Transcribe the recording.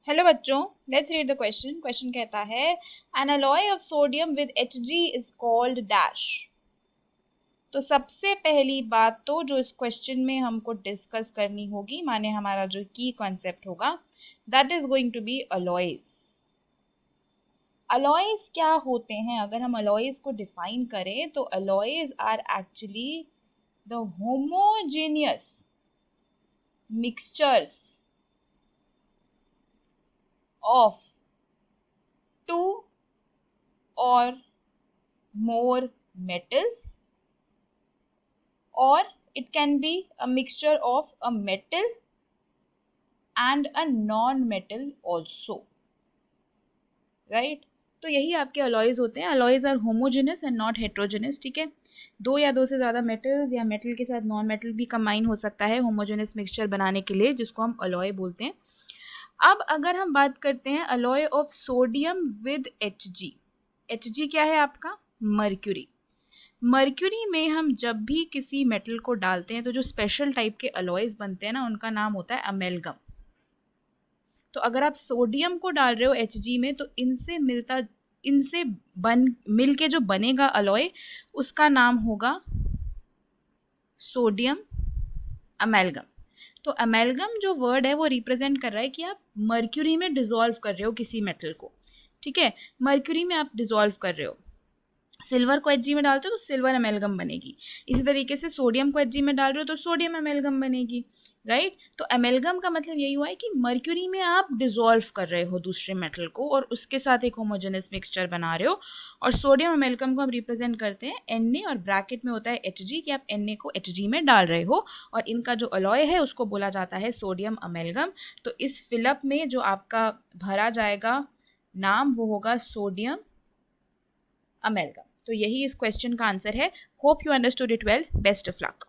Hello बच्चों, let's read the question. Question कहता है N alloy of sodium with Hg is called dash. तो सबसे पहली बात तो जो इस क्वेश्चन में हमको डिस्कस करनी होगी, माने हमारा जो की कॉन्सेप्ट होगा, that is going to be alloys. Alloys क्या होते हैं? अगर हम अलॉयज को डिफाइन करें तो alloys are actually the homogeneous mixtures of two or more metals, or it can be a mixture of a metal and a non-metal also, right? तो यही आपके अलॉयज होते हैं। Alloys are homogeneous and not heterogeneous. ठीक है, दो या दो से ज़्यादा मेटल्स या मेटल के साथ नॉन मेटल भी कंबाइन हो सकता है होमोजेनस मिक्सचर बनाने के लिए, जिसको हम अलॉय बोलते हैं। अब अगर हम बात करते हैं alloy of sodium with Hg, Hg क्या है आपका? मर्क्यूरी। मर्क्यूरी में हम जब भी किसी मेटल को डालते हैं तो जो स्पेशल टाइप के अलॉयज बनते हैं ना, उनका नाम होता है अमेलगम। तो अगर आप सोडियम को डाल रहे हो Hg में तो इनसे मिल के जो बनेगा अलॉय, उसका नाम होगा सोडियम अमेलगम। तो अमेलगम जो वर्ड है वो रिप्रेजेंट कर रहा है कि आप मर्क्यूरी में डिसॉल्व कर रहे हो किसी मेटल को। ठीक है, मर्क्यूरी में आप डिसॉल्व कर रहे हो। सिल्वर को Hg में डालते हो तो सिल्वर अमेलगम बनेगी। इसी तरीके से सोडियम को Hg में डाल रहे हो तो सोडियम अमेलगम बनेगी, राइट? तो अमेलगम का मतलब यही हुआ है कि मर्क्यूरी में आप डिसॉल्व कर रहे हो दूसरे मेटल को और उसके साथ एक होमोजेनस मिक्सचर बना रहे हो। और सोडियम अमेलगम को हम रिप्रेजेंट करते हैं Na और ब्रैकेट में होता है Hg, कि आप Na को Hg में डाल रहे हो और इनका जो अलॉय है उसको बोला जाता है सोडियम अमेलगम। तो इस फिलअप में जो आपका भरा जाएगा नाम वो होगा सोडियम अमेलगम। तो यही इस क्वेश्चन का आंसर है। Hope you understood it well. Best of luck.